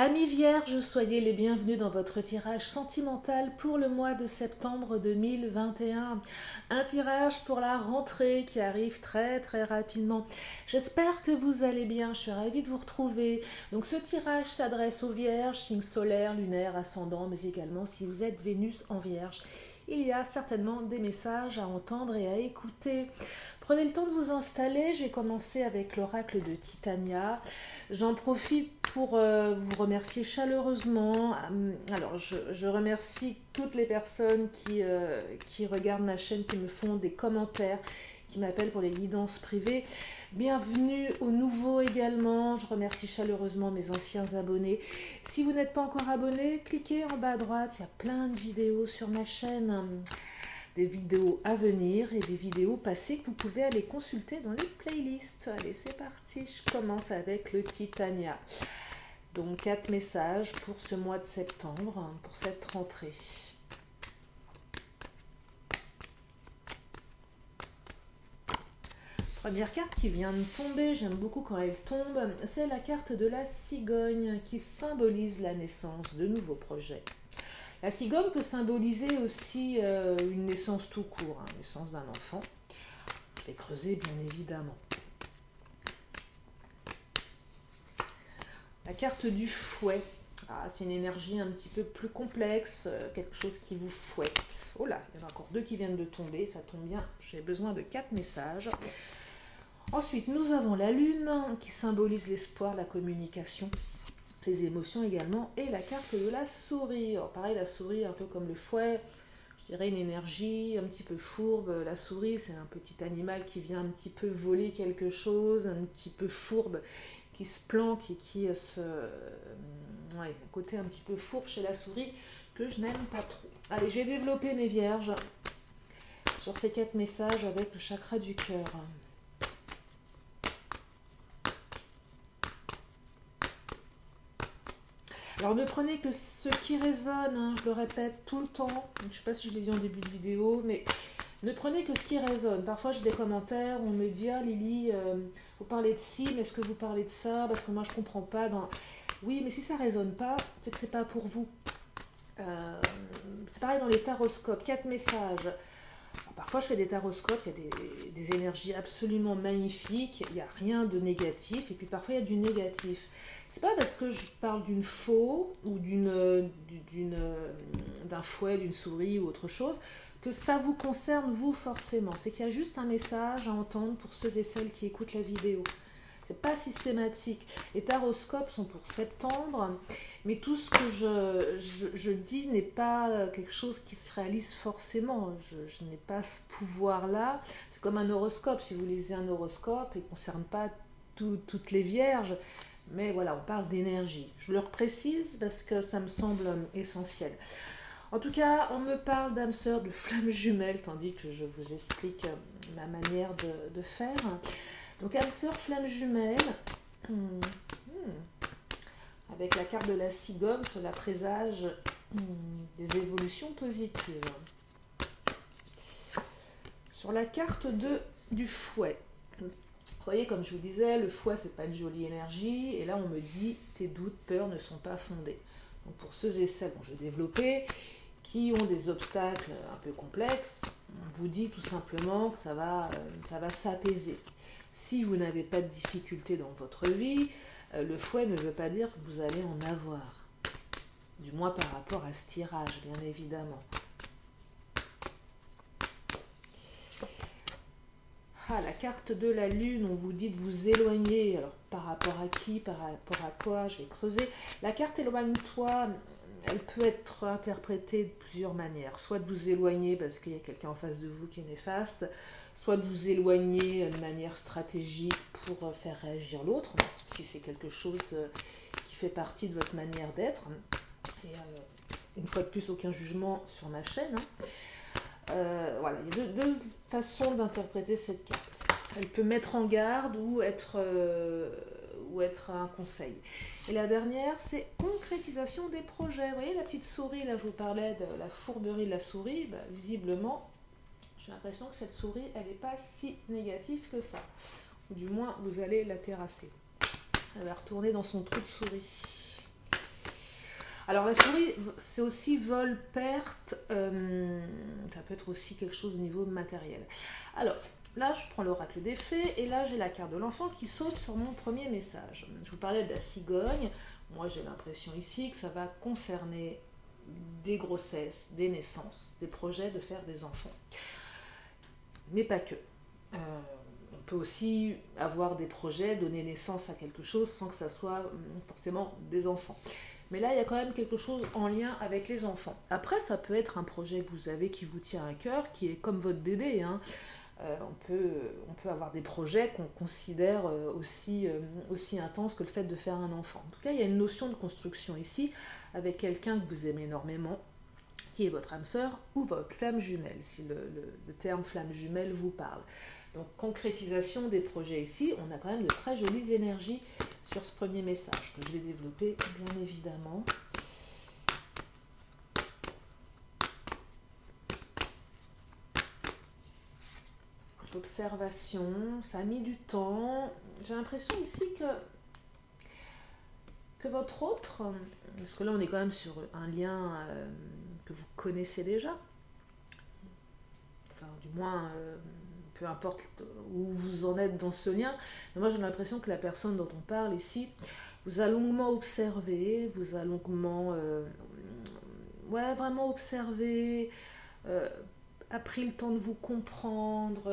Amis vierges, soyez les bienvenus dans votre tirage sentimental pour le mois de septembre 2021. Un tirage pour la rentrée qui arrive très rapidement. J'espère que vous allez bien, je suis ravie de vous retrouver. Donc ce tirage s'adresse aux vierges, signe solaire, lunaire, ascendant, mais également si vous êtes Vénus en vierge. Il y a certainement des messages à entendre et à écouter. Prenez le temps de vous installer. Je vais commencer avec l'oracle de Titania. J'en profite pour vous remercier chaleureusement. Alors, je remercie toutes les personnes qui regardent ma chaîne, qui me font des commentaires, qui m'appellent pour les guidances privées. Bienvenue aux nouveaux également. Je remercie chaleureusement mes anciens abonnés. Si vous n'êtes pas encore abonné, cliquez en bas à droite. Il y a plein de vidéos sur ma chaîne. Des vidéos à venir et des vidéos passées que vous pouvez aller consulter dans les playlists. Allez, c'est parti. Je commence avec le Titania. Donc, 4 messages pour ce mois de septembre, pour cette rentrée. Première carte qui vient de tomber, j'aime beaucoup quand elle tombe, c'est la carte de la cigogne qui symbolise la naissance de nouveaux projets. La cigogne peut symboliser aussi une naissance tout court, une naissance d'un enfant. Je vais creuser bien évidemment. La carte du fouet, c'est une énergie un petit peu plus complexe, quelque chose qui vous fouette. Oh là, il y en a encore 2 qui viennent de tomber, ça tombe bien, j'ai besoin de 4 messages. Ensuite, nous avons la lune qui symbolise l'espoir, la communication, les émotions également, et la carte de la souris. Alors pareil, la souris, un peu comme le fouet, je dirais une énergie un petit peu fourbe. La souris, c'est un petit animal qui vient un petit peu voler quelque chose, un petit peu fourbe, qui se planque et qui se... Ouais, un côté un petit peu fourbe chez la souris que je n'aime pas trop. Allez, je vais développer mes vierges sur ces 4 messages avec le chakra du cœur. Alors ne prenez que ce qui résonne, je le répète tout le temps, je ne sais pas si je l'ai dit en début de vidéo, mais ne prenez que ce qui résonne. Parfois j'ai des commentaires où on me dit « Ah Lily, vous parlez de ci, mais est-ce que vous parlez de ça? Parce que moi je ne comprends pas. » Oui, mais si ça ne résonne pas, c'est que ce n'est pas pour vous. C'est pareil dans les taroscopes, 4 messages. Alors, parfois je fais des taroscopes, il y a des énergies absolument magnifiques, il n'y a rien de négatif, et puis parfois il y a du négatif. C'est pas parce que je parle d'une faux ou d'un fouet, d'une souris ou autre chose, que ça vous concerne vous forcément. C'est qu'il y a juste un message à entendre pour ceux et celles qui écoutent la vidéo. C'est pas systématique. Les taroscopes sont pour septembre, mais tout ce que je dis n'est pas quelque chose qui se réalise forcément. Je n'ai pas ce pouvoir-là. C'est comme un horoscope. Si vous lisez un horoscope, il ne concerne pas toutes les vierges. Mais voilà, on parle d'énergie. Je le reprécise parce que ça me semble essentiel. En tout cas, on me parle d'âme sœur, de flamme jumelle, tandis que je vous explique ma manière de faire. Donc âme sœur, flamme jumelle, avec la carte de la cigogne, cela présage des évolutions positives. Sur la carte du fouet, vous voyez, comme je vous disais, le fouet, c'est pas une jolie énergie, et là on me dit, tes doutes, peurs ne sont pas fondés. Donc pour ceux et celles, je vais développer, qui ont des obstacles un peu complexes, on vous dit tout simplement que ça va s'apaiser. Si vous n'avez pas de difficultés dans votre vie, le fouet ne veut pas dire que vous allez en avoir. Du moins par rapport à ce tirage, bien évidemment. La carte de la lune, on vous dit de vous éloigner. Alors, par rapport à qui, par rapport à quoi, je vais creuser. La carte éloigne-toi, elle peut être interprétée de plusieurs manières. Soit de vous éloigner parce qu'il y a quelqu'un en face de vous qui est néfaste, soit de vous éloigner de manière stratégique pour faire réagir l'autre, si c'est quelque chose qui fait partie de votre manière d'être. Et une fois de plus, aucun jugement sur ma chaîne. Voilà, il y a deux façons d'interpréter cette carte. Elle peut mettre en garde ou être un conseil. Et la dernière, c'est concrétisation des projets. Vous voyez la petite souris, là je vous parlais de la fourberie de la souris, visiblement, j'ai l'impression que cette souris, elle n'est pas si négative que ça. Ou du moins, vous allez la terrasser. Elle va retourner dans son trou de souris. Alors la souris, c'est aussi vol-perte, ça peut être aussi quelque chose au niveau matériel. Alors là, je prends l'oracle des fées et là, j'ai la carte de l'enfant qui saute sur mon premier message. Je vous parlais de la cigogne. Moi, j'ai l'impression ici que ça va concerner des grossesses, des naissances, des projets de faire des enfants. Mais pas que. On peut aussi avoir des projets, donner naissance à quelque chose sans que ça soit forcément des enfants. Mais là, il y a quand même quelque chose en lien avec les enfants. Après, ça peut être un projet que vous avez qui vous tient à cœur, qui est comme votre bébé, hein. On peut avoir des projets qu'on considère aussi intenses que le fait de faire un enfant. En tout cas, il y a une notion de construction ici avec quelqu'un que vous aimez énormément, qui est votre âme sœur ou votre flamme jumelle, si le terme flamme jumelle vous parle. Donc, concrétisation des projets ici, on a quand même de très jolies énergies sur ce premier message que je vais développer bien évidemment. Observation, ça a mis du temps. J'ai l'impression ici que votre autre, parce que là on est quand même sur un lien que vous connaissez déjà, enfin du moins peu importe où vous en êtes dans ce lien, mais moi j'ai l'impression que la personne dont on parle ici vous a longuement observé, vous a longuement vraiment observé, a pris le temps de vous comprendre,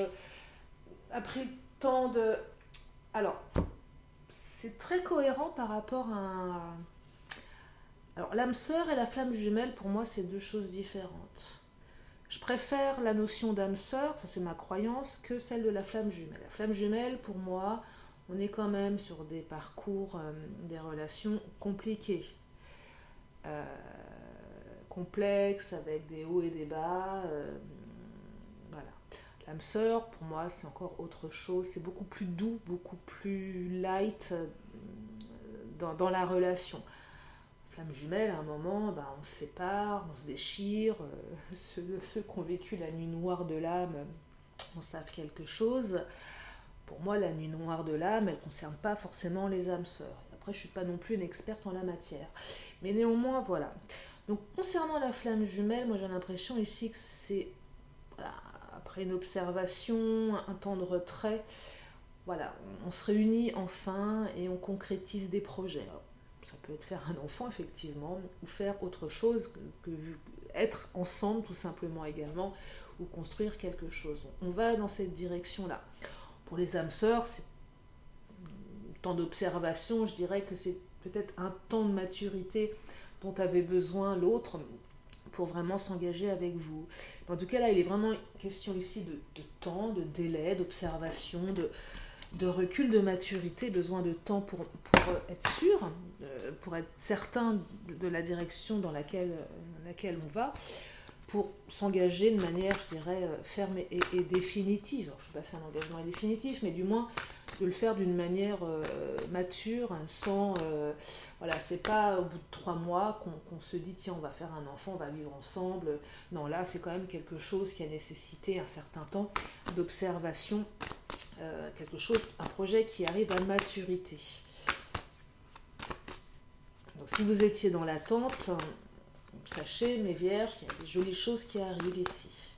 a pris le temps de... Alors, c'est très cohérent par rapport à... Alors, l'âme sœur et la flamme jumelle, pour moi, c'est deux choses différentes. Je préfère la notion d'âme sœur, ça c'est ma croyance, que celle de la flamme jumelle. La flamme jumelle, pour moi, on est quand même sur des parcours, des relations compliquées. Complexes, avec des hauts et des bas. Voilà. L'âme sœur, pour moi, c'est encore autre chose. C'est beaucoup plus doux, beaucoup plus light dans la relation. Flamme jumelle, à un moment, on se sépare, on se déchire. Ceux qui ont vécu la nuit noire de l'âme en savent quelque chose. Pour moi, la nuit noire de l'âme, elle ne concerne pas forcément les âmes sœurs. Après, je ne suis pas non plus une experte en la matière. Mais néanmoins, voilà. Donc, concernant la flamme jumelle, moi j'ai l'impression ici que c'est, voilà, après une observation, un temps de retrait, voilà, on se réunit enfin et on concrétise des projets. Alors, ça peut être faire un enfant, effectivement, ou faire autre chose que être ensemble, tout simplement également, ou construire quelque chose. On va dans cette direction-là. Pour les âmes sœurs, c'est un temps d'observation, je dirais que c'est peut-être un temps de maturité dont avait besoin l'autre pour vraiment s'engager avec vous. En tout cas, là, il est vraiment question ici de temps, de délai, d'observation, de recul, de maturité, besoin de temps pour être sûr, pour être certain de la direction dans laquelle on va, pour s'engager de manière, je dirais, ferme et définitive. Alors, je ne sais pas si un engagement est définitif, mais du moins de le faire d'une manière mature, sans... voilà, c'est pas au bout de 3 mois qu'on se dit, tiens, on va faire un enfant, on va vivre ensemble. Non, là, c'est quand même quelque chose qui a nécessité un certain temps d'observation, quelque chose, un projet qui arrive à maturité. Donc, si vous étiez dans l'attente, sachez, mes vierges, qu'il y a des jolies choses qui arrivent ici.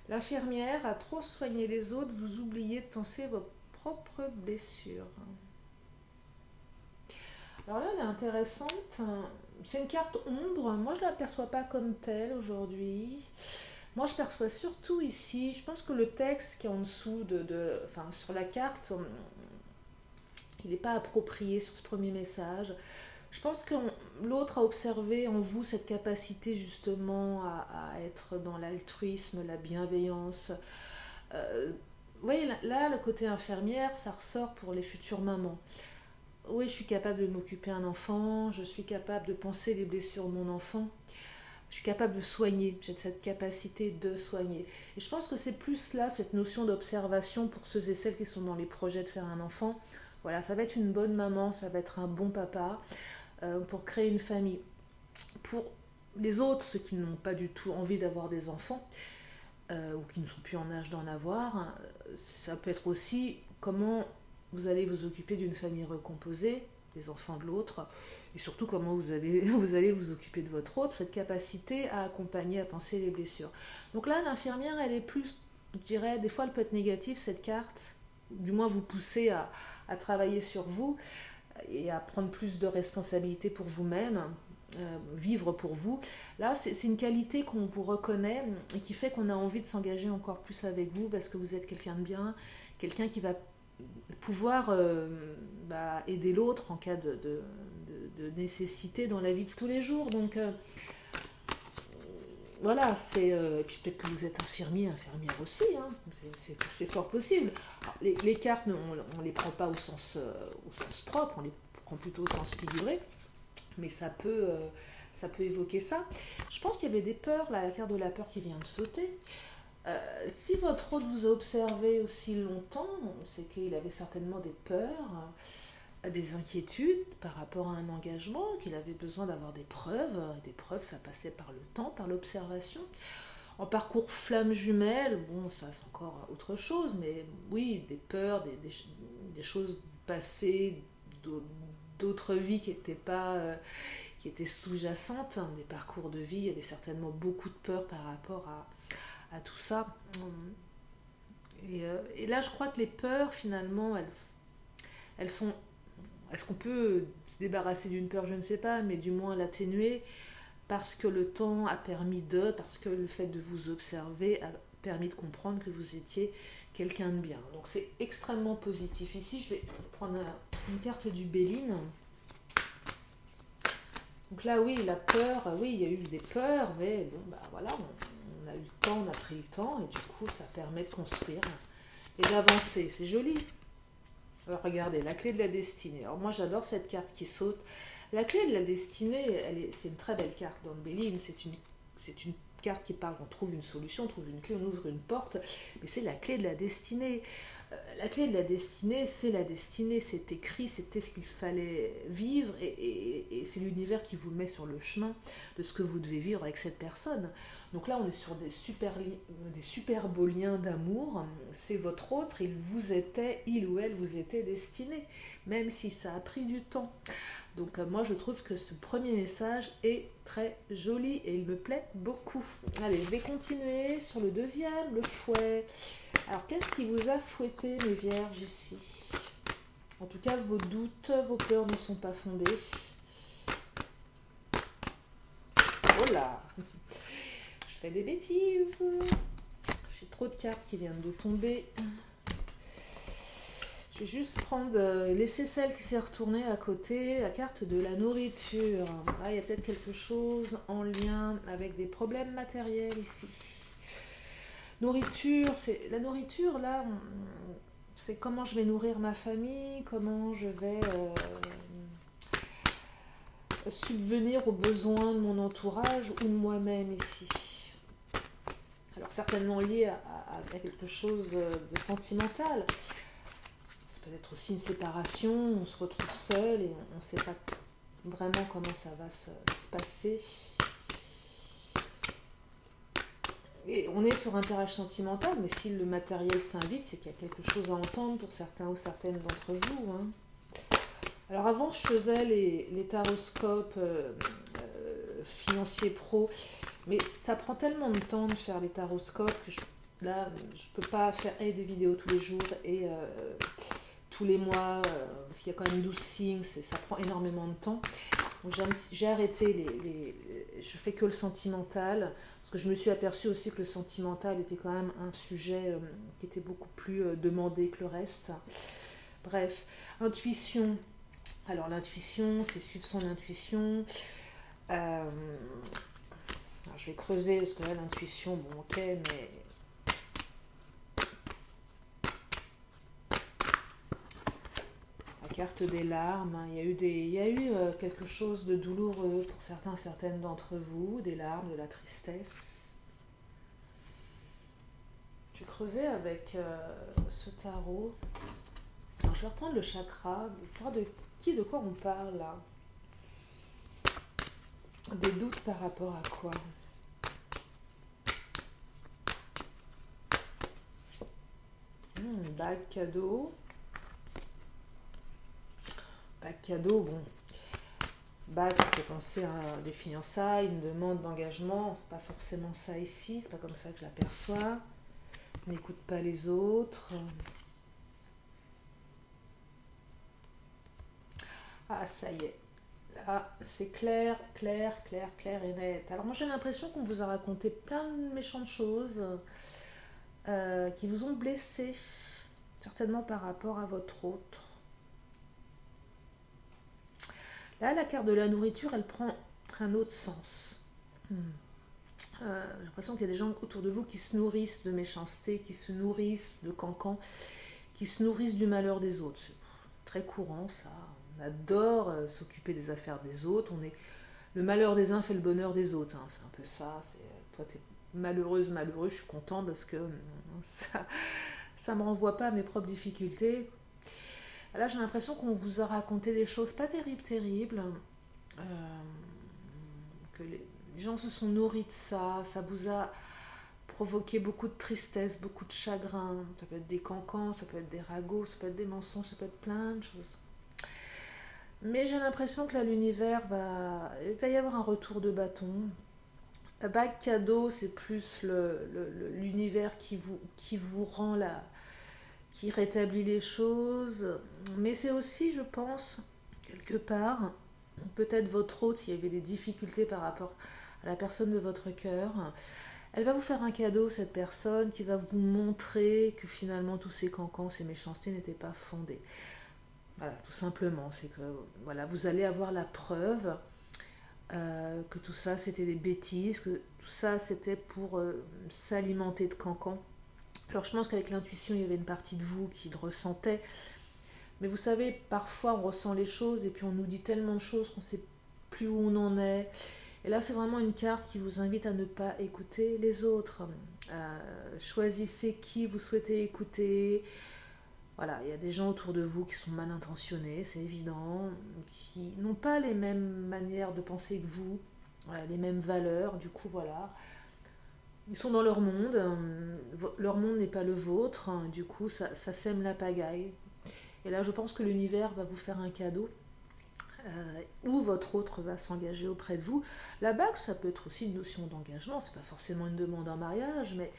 L'infirmière, à trop soigner les autres, vous oubliez de penser vos propres blessures. Alors là, elle est intéressante. C'est une carte ombre. Moi, je ne la perçois pas comme telle aujourd'hui. Moi, je perçois surtout ici, je pense que le texte qui est en dessous, enfin, sur la carte, il n'est pas approprié sur ce premier message. Je pense que l'autre a observé en vous cette capacité justement à être dans l'altruisme, la bienveillance. Vous voyez, là, le côté infirmière, ça ressort pour les futures mamans. Oui, je suis capable de m'occuper d'un enfant, je suis capable de penser les blessures de mon enfant. Je suis capable de soigner, j'ai cette capacité de soigner. Et je pense que c'est plus là, cette notion d'observation pour ceux et celles qui sont dans les projets de faire un enfant. Voilà, ça va être une bonne maman, ça va être un bon papa pour créer une famille. Pour les autres, ceux qui n'ont pas du tout envie d'avoir des enfants, ou qui ne sont plus en âge d'en avoir. Ça peut être aussi comment vous allez vous occuper d'une famille recomposée, les enfants de l'autre, et surtout comment vous allez vous occuper de votre autre, cette capacité à accompagner, à penser les blessures. Donc là, l'infirmière, elle est plus, je dirais, des fois elle peut être négative, cette carte, du moins vous pousser à travailler sur vous et à prendre plus de responsabilités pour vous-même, vivre pour vous. Là, c'est une qualité qu'on vous reconnaît et qui fait qu'on a envie de s'engager encore plus avec vous parce que vous êtes quelqu'un de bien, quelqu'un qui va pouvoir aider l'autre en cas de nécessité dans la vie de tous les jours. Donc voilà, et puis peut-être que vous êtes infirmière aussi, hein, c'est fort possible. Alors, les cartes, on ne les prend pas au sens propre, on les prend plutôt au sens figuré, mais ça peut évoquer ça. Je pense qu'il y avait des peurs, là, la carte de la peur qui vient de sauter. Si votre hôte vous a observé aussi longtemps, c'est qu'il avait certainement des peurs, des inquiétudes par rapport à un engagement, qu'il avait besoin d'avoir des preuves. Des preuves, ça passait par le temps, par l'observation. En parcours flamme jumelle, bon, ça c'est encore autre chose, mais oui, des peurs, des choses du passé, d'autres vies qui étaient sous-jacentes, des parcours de vie. Il y avait certainement beaucoup de peur par rapport à tout ça. Et là, je crois que les peurs, finalement, elles sont... Est-ce qu'on peut se débarrasser d'une peur? Je ne sais pas, mais du moins l'atténuer parce que le temps a permis parce que le fait de vous observer a permis de comprendre que vous étiez quelqu'un de bien. Donc c'est extrêmement positif. Ici, je vais prendre une carte du Béline. Donc là, oui, la peur, oui, il y a eu des peurs, mais bon, voilà, on a eu le temps, on a pris le temps, et du coup, ça permet de construire et d'avancer. C'est joli. Alors, regardez, la clé de la destinée. Alors moi, j'adore cette carte qui saute. La clé de la destinée, c'est une très belle carte dans le Béline. C'est une carte qui parle, on trouve une solution, on trouve une clé, on ouvre une porte, mais c'est la clé de la destinée. La clé de la destinée, c'est écrit, c'était ce qu'il fallait vivre, et c'est l'univers qui vous met sur le chemin de ce que vous devez vivre avec cette personne. Donc là, on est sur des super beaux liens d'amour. C'est votre autre, il ou elle vous était destiné, même si ça a pris du temps. Donc moi, je trouve que ce premier message est très joli et il me plaît beaucoup. Allez, je vais continuer sur le deuxième, le fouet. Alors, qu'est-ce qui vous a fouetté, mes vierges, ici? En tout cas, vos doutes, vos peurs ne sont pas fondées. Oh là! Je fais des bêtises. J'ai trop de cartes qui viennent de tomber. Je vais juste laisser celle qui s'est retournée à côté, la carte de la nourriture. Là, il y a peut-être quelque chose en lien avec des problèmes matériels ici. La nourriture, là, c'est comment je vais nourrir ma famille, comment je vais subvenir aux besoins de mon entourage ou de moi-même ici. Alors, certainement lié à quelque chose de sentimental. Peut-être aussi une séparation, on se retrouve seul et on ne sait pas vraiment comment ça va se passer. Et on est sur un tirage sentimental, mais si le matériel s'invite, c'est qu'il y a quelque chose à entendre pour certains ou certaines d'entre vous. Hein. Alors avant, je faisais les taroscopes financiers pro, mais ça prend tellement de temps de faire les taroscopes que je ne peux pas faire des vidéos tous les jours et tous les mois, parce qu'il y a quand même 12 signes, ça prend énormément de temps. Donc j'ai arrêté je fais que le sentimental, parce que je me suis aperçue aussi que le sentimental était quand même un sujet qui était beaucoup plus demandé que le reste. Bref, intuition. Alors l'intuition, c'est suivre son intuition. Alors, je vais creuser, parce que là, l'intuition, bon ok, mais... Carte des larmes, il y a eu quelque chose de douloureux pour certaines d'entre vous, des larmes, de la tristesse. Je vais creuser avec ce tarot. Alors, je vais reprendre le chakra. De quoi on parle là? Des doutes par rapport à quoi? Bague cadeau. Bague cadeau, bon. Bague, ça fait penser à des fiançailles, une demande d'engagement. C'est pas forcément ça ici, c'est pas comme ça que je l'aperçois. N'écoute pas les autres. Ah, ça y est. Là, c'est clair, clair, clair, clair et net. Alors moi j'ai l'impression qu'on vous a raconté plein de méchantes choses qui vous ont blessé, certainement par rapport à votre autre. Là, la carte de la nourriture, elle prend un autre sens. J'ai l'impression qu'il y a des gens autour de vous qui se nourrissent de méchanceté, qui se nourrissent de cancans, qui se nourrissent du malheur des autres. C'est très courant ça. On adore s'occuper des affaires des autres. Le malheur des uns fait le bonheur des autres. Hein. C'est un peu ça. Toi, tu es malheureuse, malheureux. Je suis contente parce que ça me renvoie pas à mes propres difficultés. Là, j'ai l'impression qu'on vous a raconté des choses pas terribles. Que les gens se sont nourris de ça. Ça vous a provoqué beaucoup de tristesse, beaucoup de chagrin. Ça peut être des cancans, ça peut être des ragots, ça peut être des mensonges, ça peut être plein de choses. Mais j'ai l'impression que là, l'univers il va y avoir un retour de bâton. La bague cadeau, c'est plus l'univers qui vous rend qui rétablit les choses. Mais c'est aussi, je pense, quelque part, peut-être votre hôte, s'il y avait des difficultés par rapport à la personne de votre cœur, elle va vous faire un cadeau, cette personne, qui va vous montrer que finalement tous ces cancans, ces méchancetés n'étaient pas fondées. Voilà, tout simplement, c'est que voilà, vous allez avoir la preuve que tout ça c'était des bêtises, que tout ça c'était pour s'alimenter de cancans. Alors je pense qu'avec l'intuition, il y avait une partie de vous qui le ressentait, mais vous savez, parfois on ressent les choses et puis on nous dit tellement de choses qu'on ne sait plus où on en est. Et là, c'est vraiment une carte qui vous invite à ne pas écouter les autres. Choisissez qui vous souhaitez écouter. Voilà, il y a des gens autour de vous qui sont mal intentionnés, c'est évident, qui n'ont pas les mêmes manières de penser que vous, voilà, les mêmes valeurs, du coup voilà. Ils sont dans leur monde n'est pas le vôtre, du coup ça sème la pagaille. Et là je pense que l'univers va vous faire un cadeau, ou votre autre va s'engager auprès de vous. La bague, ça peut être aussi une notion d'engagement, c'est pas forcément une demande en mariage, mais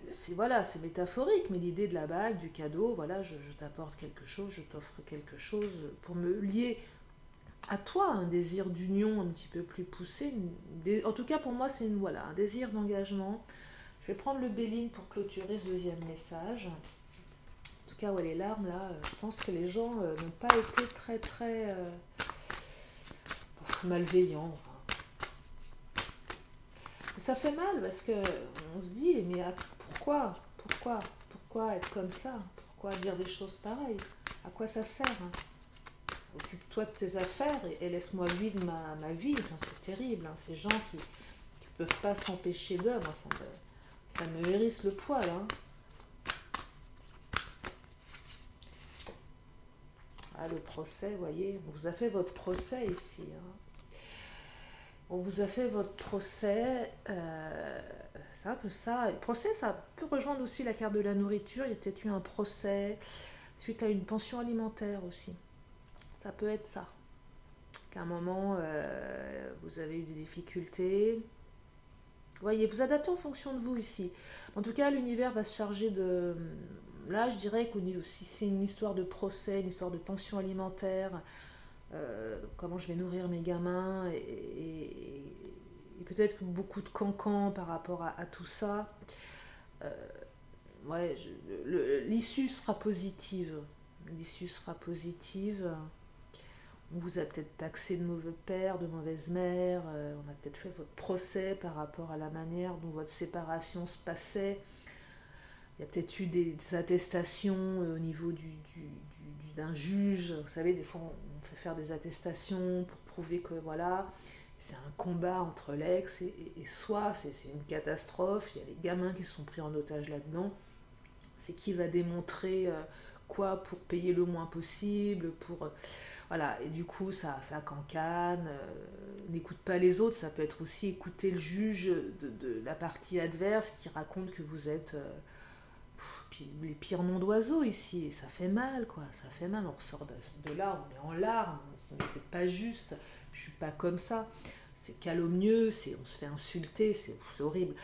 c'est métaphorique, mais l'idée de la bague, du cadeau, voilà, je t'apporte quelque chose, je t'offre quelque chose pour me lier à toi, un désir d'union un petit peu plus poussé. En tout cas, pour moi, c'est un désir d'engagement. Je vais prendre le Béline pour clôturer ce deuxième message. En tout cas, ouais, les larmes, là, je pense que les gens n'ont pas été très, très malveillants. Enfin. Ça fait mal parce qu'on se dit, mais pourquoi être comme ça? Pourquoi dire des choses pareilles? À quoi ça sert? Occupe-toi de tes affaires et laisse-moi vivre ma vie. Enfin, c'est terrible, hein. Ces gens qui ne peuvent pas s'empêcher d'eux, moi, ça me hérisse le poil. Hein. Ah, le procès, vous voyez, on vous a fait votre procès ici. Hein. On vous a fait votre procès, c'est un peu ça. Le procès, ça peut rejoindre aussi la carte de la nourriture. Il y a peut-être eu un procès suite à une pension alimentaire aussi. Ça peut être ça. Qu'à un moment, vous avez eu des difficultés. Vous voyez, vous adaptez en fonction de vous ici. En tout cas, l'univers va se charger de... Là, je dirais que si c'est une histoire de procès, une histoire de pension alimentaire, comment je vais nourrir mes gamins, et peut-être beaucoup de cancans par rapport à tout ça, l'issue sera positive. L'issue sera positive. On vous a peut-être taxé de mauvais père, de mauvaise mère, on a peut-être fait votre procès par rapport à la manière dont votre séparation se passait. Il y a peut-être eu des attestations au niveau d'un juge. Vous savez, des fois on fait faire des attestations pour prouver que voilà, c'est un combat entre l'ex et soi, c'est une catastrophe. Il y a les gamins qui sont pris en otage là-dedans. C'est qui va démontrer quoi pour payer le moins possible, voilà, et du coup ça cancane, n'écoute pas les autres. Ça peut être aussi écouter le juge de la partie adverse qui raconte que vous êtes les pires noms d'oiseaux ici, et ça fait mal, quoi, ça fait mal, on ressort de là, on est en larmes, on se dit, mais c'est pas juste, je suis pas comme ça, c'est calomnieux, on se fait insulter, c'est horrible.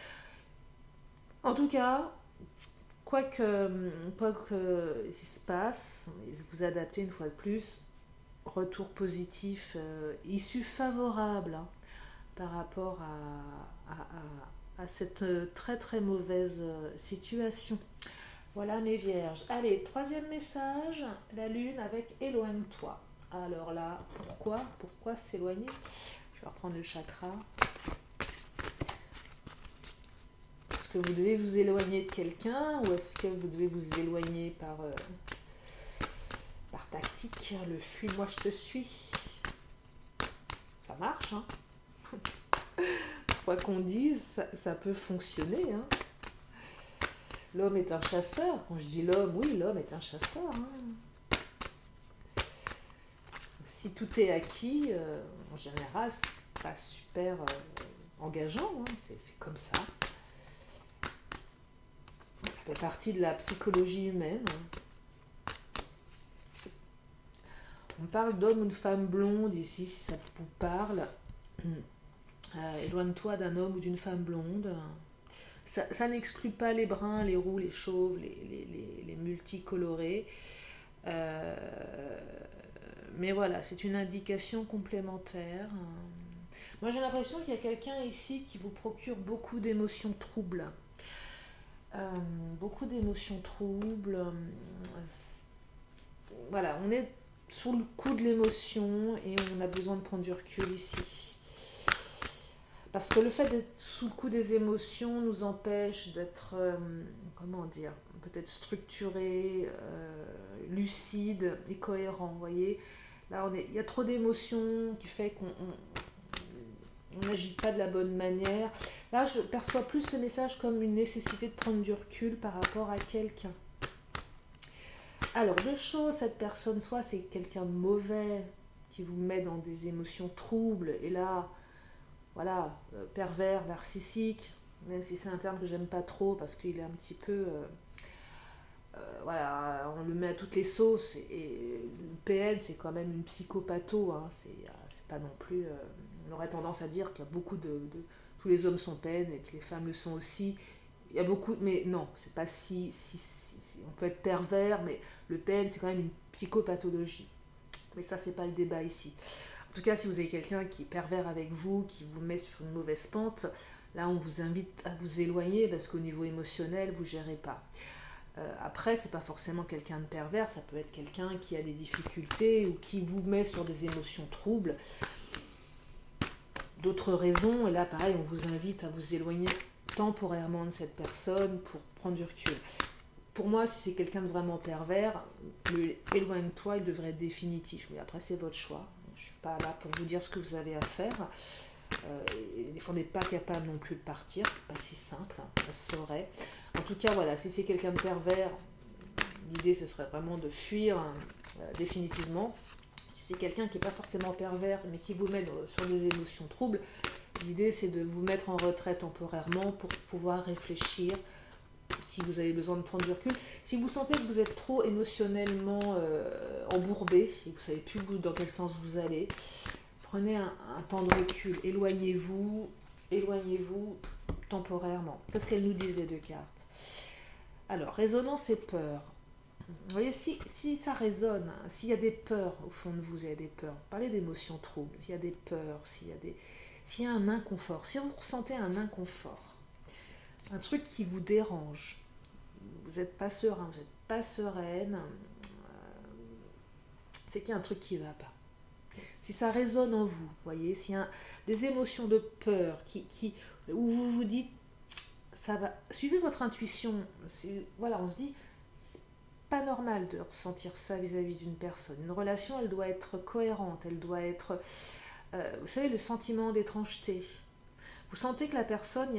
En tout cas, quoi que il se passe, vous adaptez une fois de plus, retour positif, issue favorable hein, par rapport à cette très très mauvaise situation. Voilà mes vierges. Allez, troisième message, la lune avec éloigne-toi. Alors là, pourquoi s'éloigner? Je vais reprendre le chakra. Est-ce que vous devez vous éloigner de quelqu'un ou est-ce que vous devez vous éloigner par tactique? Le fuis-moi, je te suis. Ça marche, hein? Quoi qu'on dise, ça peut fonctionner, hein. L'homme est un chasseur. Quand je dis l'homme, oui, l'homme est un chasseur. Hein. Si tout est acquis, en général, c'est pas super engageant. Hein. C'est comme ça. Ça fait partie de la psychologie humaine. On parle d'homme ou de femme blonde ici, si ça vous parle. Éloigne-toi d'un homme ou d'une femme blonde. Ça n'exclut pas les bruns, les roux, les chauves, les multicolorés. Mais voilà, c'est une indication complémentaire. Moi, j'ai l'impression qu'il y a quelqu'un ici qui vous procure beaucoup d'émotions troubles. Beaucoup d'émotions troubles. Voilà, on est sous le coup de l'émotion et on a besoin de prendre du recul ici. Parce que le fait d'être sous le coup des émotions nous empêche d'être, comment dire, peut-être structuré, lucide et cohérent. Vous voyez, là, il y a trop d'émotions qui fait qu'on n'agit pas de la bonne manière. Là, je perçois plus ce message comme une nécessité de prendre du recul par rapport à quelqu'un. Alors, deux choses, cette personne, soit c'est quelqu'un de mauvais qui vous met dans des émotions troubles, et là, voilà, pervers, narcissique, même si c'est un terme que j'aime pas trop parce qu'il est un petit peu, voilà, on le met à toutes les sauces et le PN c'est quand même une psychopatho, hein, c'est pas non plus, on aurait tendance à dire qu'il y a beaucoup tous les hommes sont PN et que les femmes le sont aussi, il y a beaucoup, mais non, c'est pas si on peut être pervers, mais le PN c'est quand même une psychopathologie, mais ça c'est pas le débat ici. En tout cas, si vous avez quelqu'un qui est pervers avec vous, qui vous met sur une mauvaise pente, là, on vous invite à vous éloigner parce qu'au niveau émotionnel, vous ne gérez pas. Après, ce n'est pas forcément quelqu'un de pervers, ça peut être quelqu'un qui a des difficultés ou qui vous met sur des émotions troubles. D'autres raisons, et là, pareil, on vous invite à vous éloigner temporairement de cette personne pour prendre du recul. Pour moi, si c'est quelqu'un de vraiment pervers, éloigne-toi, il devrait être définitif. Mais après, c'est votre choix. Je ne suis pas là pour vous dire ce que vous avez à faire. Des fois, on n'est pas capable non plus de partir. C'est pas si simple. Ça se saurait. En tout cas, voilà, si c'est quelqu'un de pervers, l'idée, ce serait vraiment de fuir définitivement. Si c'est quelqu'un qui n'est pas forcément pervers, mais qui vous met sur des émotions troubles, l'idée, c'est de vous mettre en retrait temporairement pour pouvoir réfléchir. Si vous avez besoin de prendre du recul, si vous sentez que vous êtes trop émotionnellement embourbé et que vous ne savez plus dans quel sens vous allez, prenez un temps de recul, éloignez-vous temporairement. Qu'est-ce qu'elles nous disent les deux cartes? Alors, résonance et peur. Vous voyez, si ça résonne, s'il y a des peurs au fond de vous, il y a des peurs, parlez d'émotions troubles, s'il y a des peurs, s'il y a un inconfort, si vous ressentez un inconfort, un truc qui vous dérange, vous n'êtes pas serein, vous n'êtes pas sereine, c'est qu'il y a un truc qui ne va pas. Si ça résonne en vous, voyez, s'il y a des émotions de peur où vous vous dites, ça va, suivez votre intuition. Voilà, on se dit, c'est pas normal de ressentir ça vis-à-vis d'une personne. Une relation, elle doit être cohérente, elle doit être, vous savez, le sentiment d'étrangeté. Vous sentez que la personne,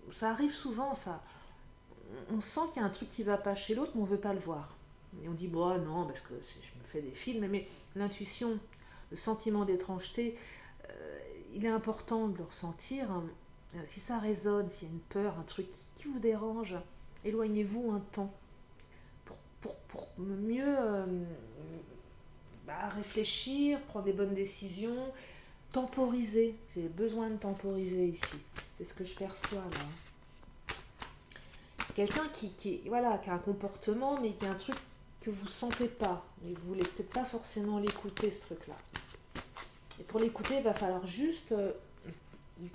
ça arrive souvent, ça. On sent qu'il y a un truc qui ne va pas chez l'autre, mais on ne veut pas le voir. Et on dit, bon, non, parce que je me fais des films, mais l'intuition, le sentiment d'étrangeté, il est important de le ressentir. Si ça résonne, s'il y a une peur, un truc qui vous dérange, éloignez-vous un temps pour mieux réfléchir, prendre les bonnes décisions, temporiser. J'ai besoin de temporiser ici. C'est ce que je perçois là. Quelqu'un voilà, qui a un comportement, mais qui a un truc que vous ne sentez pas. Mais vous voulez peut-être pas forcément l'écouter, ce truc-là. Et pour l'écouter, il va falloir juste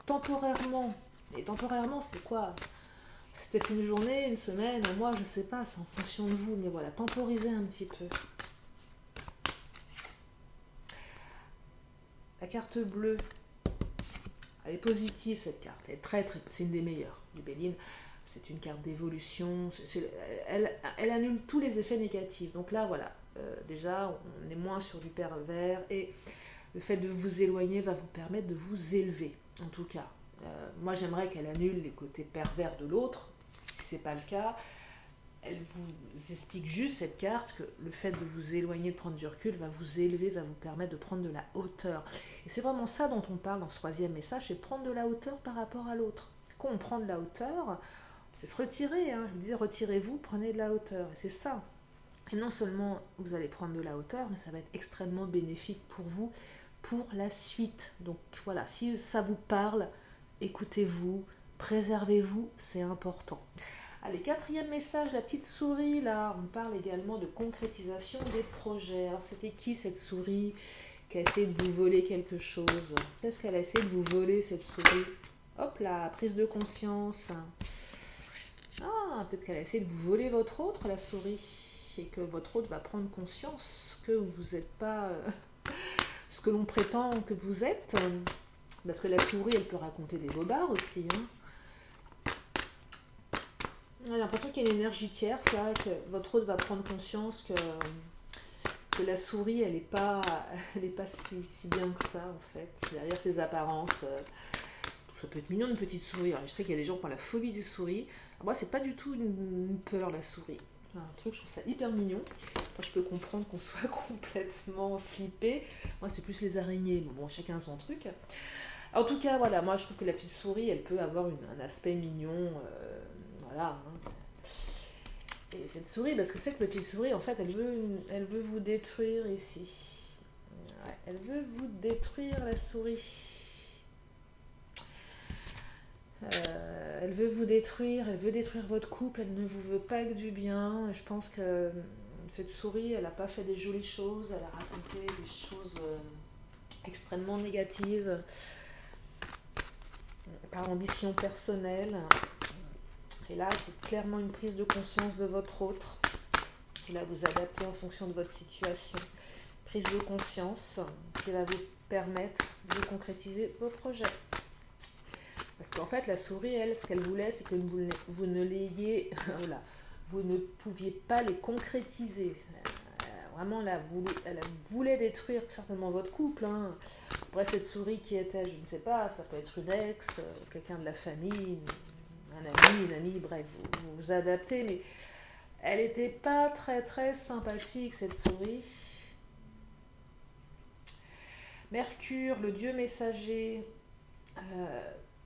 temporairement. Et temporairement, c'est quoi? C'est peut-être une journée, une semaine, un mois, je ne sais pas, c'est en fonction de vous. Mais voilà, temporiser un petit peu. La carte bleue, elle est positive cette carte, elle est c'est une des meilleures du Béline. C'est une carte d'évolution, elle annule tous les effets négatifs. Donc là, voilà, déjà, on est moins sur du pervers et le fait de vous éloigner va vous permettre de vous élever, en tout cas. Moi, j'aimerais qu'elle annule les côtés pervers de l'autre. Si ce n'est pas le cas, elle vous explique juste, cette carte, que le fait de vous éloigner, de prendre du recul, va vous élever, va vous permettre de prendre de la hauteur. Et c'est vraiment ça dont on parle dans ce troisième message, c'est prendre de la hauteur par rapport à l'autre. Quand on prend de la hauteur, c'est se retirer. Je vous disais, retirez-vous, prenez de la hauteur. Et c'est ça. Et non seulement vous allez prendre de la hauteur, mais ça va être extrêmement bénéfique pour vous, pour la suite. Donc voilà, si ça vous parle, écoutez-vous, préservez-vous, c'est important. Allez, quatrième message, la petite souris, là, on parle également de concrétisation des projets. Alors, c'était qui cette souris qui a essayé de vous voler quelque chose? Qu'est-ce qu'elle a essayé de vous voler, cette souris? Hop là, prise de conscience. Ah, peut-être qu'elle a essayé de vous voler votre autre, la souris, et que votre autre va prendre conscience que vous n'êtes pas ce que l'on prétend que vous êtes. Parce que la souris, elle peut raconter des bobards aussi, J'ai l'impression qu'il y a une énergie tierce là, que votre autre va prendre conscience que la souris, elle n'est pas si bien que ça, en fait. Derrière ses apparences, ça peut être mignon, une petite souris. Alors, je sais qu'il y a des gens qui ont la phobie des souris. Alors, moi, c'est pas du tout une peur, la souris. Un truc, je trouve ça hyper mignon. Moi, je peux comprendre qu'on soit complètement flippé. Moi, c'est plus les araignées. Mais bon, chacun son truc. En tout cas, voilà, moi, je trouve que la petite souris, elle peut avoir un aspect mignon. Voilà. Et cette souris, parce que cette petite souris, en fait, elle veut vous détruire ici. Ouais, elle veut vous détruire, la souris. Elle veut vous détruire, elle veut détruire votre couple, elle ne vous veut pas que du bien. Je pense que cette souris, elle n'a pas fait des jolies choses, elle a raconté des choses extrêmement négatives par ambition personnelle. Et là, c'est clairement une prise de conscience de votre autre. Et là, vous adaptez en fonction de votre situation. Prise de conscience qui va vous permettre de concrétiser vos projets. Parce qu'en fait, la souris, elle, ce qu'elle voulait, c'est que vous ne l'ayez... Voilà, vous ne pouviez pas les concrétiser. Vraiment, là, elle voulait détruire certainement votre couple. Après, cette souris qui était, je ne sais pas, ça peut être une ex, quelqu'un de la famille, un ami, une amie, bref, vous vous adaptez, mais elle n'était pas très très sympathique, cette souris. Mercure, le dieu messager,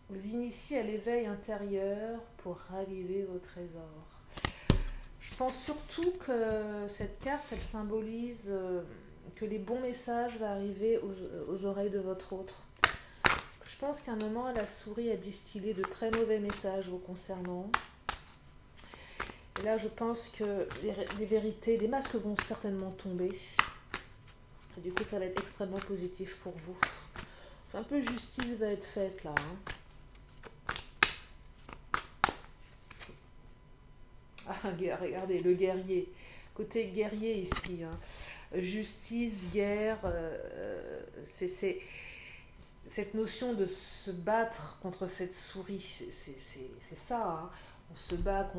vous initiez à l'éveil intérieur pour raviver vos trésors. Je pense surtout que cette carte, elle symbolise que les bons messages vont arriver aux oreilles de votre autre. Je pense qu'à un moment, la souris a distillé de très mauvais messages vous concernant. Et là, je pense que les vérités, les masques vont certainement tomber. Et du coup, ça va être extrêmement positif pour vous. Un peu justice va être faite là. Ah, regardez, le guerrier. Côté guerrier ici. Justice, guerre, c'est cette notion de se battre contre cette souris, c'est ça. On se bat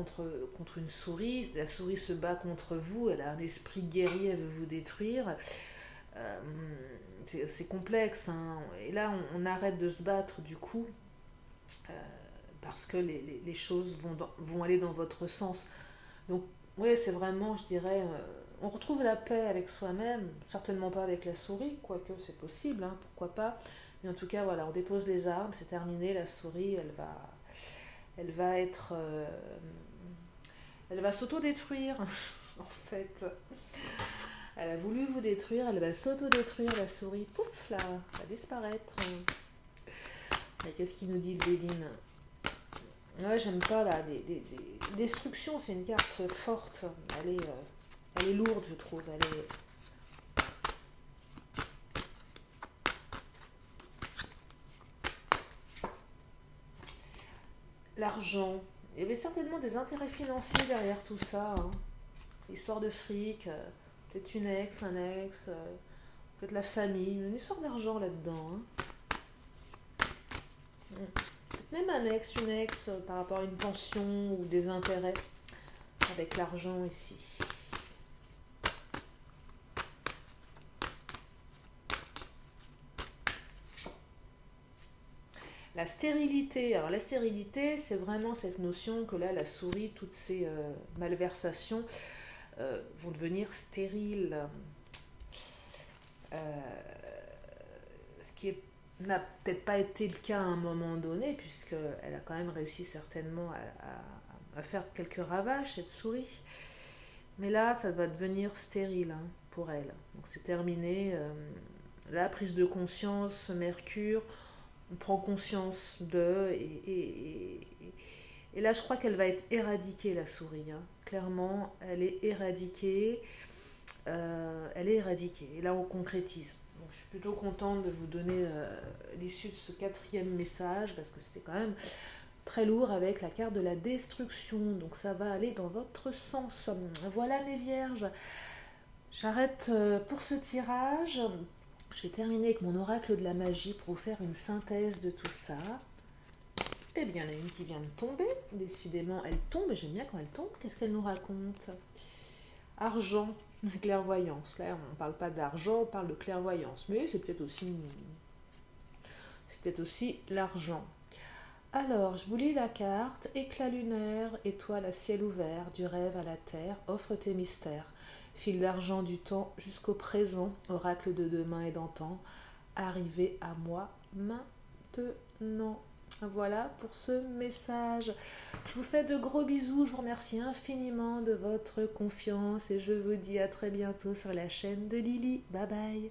contre une souris, la souris se bat contre vous, elle a un esprit guerrier, elle veut vous détruire. C'est complexe. Et là, on arrête de se battre du coup, parce que les choses vont aller dans votre sens. Donc, oui, c'est vraiment, je dirais... on retrouve la paix avec soi-même, certainement pas avec la souris, quoique c'est possible, pourquoi pas. Mais en tout cas, voilà, on dépose les armes, c'est terminé, la souris, elle va être Elle va s'auto-détruire, en fait. Elle a voulu vous détruire, elle va s'auto-détruire, la souris. Pouf, là, elle va disparaître. Mais qu'est-ce qu'il nous dit, Béline? Ouais, j'aime pas, là, destruction, c'est une carte forte. Elle est lourde, je trouve. L'argent. Il y avait certainement des intérêts financiers derrière tout ça. Hein. Histoire de fric, peut-être une ex, un ex, peut-être la famille, une histoire d'argent là-dedans. Hein. Même un ex, une ex, par rapport à une pension ou des intérêts avec l'argent ici. La stérilité. Alors la stérilité, c'est vraiment cette notion que là, la souris, toutes ces malversations vont devenir stériles. Ce qui n'a peut-être pas été le cas à un moment donné, puisqu'elle a quand même réussi certainement à faire quelques ravages, cette souris. Mais là, ça va devenir stérile hein, pour elle. Donc c'est terminé. La prise de conscience, Mercure, on prend conscience d'eux et là je crois qu'elle va être éradiquée la souris hein. Clairement elle est éradiquée et là on concrétise. Donc, je suis plutôt contente de vous donner l'issue de ce 4e message parce que c'était quand même très lourd avec la carte de la destruction, donc ça va aller dans votre sens. Voilà mes vierges, j'arrête pour ce tirage. Je vais terminer avec mon oracle de la magie pour vous faire une synthèse de tout ça. Eh bien, il y en a une qui vient de tomber. Décidément, elle tombe. J'aime bien quand elle tombe. Qu'est-ce qu'elle nous raconte? Argent, clairvoyance. Là, on ne parle pas d'argent, on parle de clairvoyance. Mais c'est peut-être aussi l'argent. Alors, je vous lis la carte. Éclat lunaire, étoile à ciel ouvert, du rêve à la terre, offre tes mystères. Fil d'argent du temps jusqu'au présent, oracle de demain et d'antan, arrivé à moi maintenant. Voilà pour ce message. Je vous fais de gros bisous, je vous remercie infiniment de votre confiance et je vous dis à très bientôt sur la chaîne de Lily. Bye bye.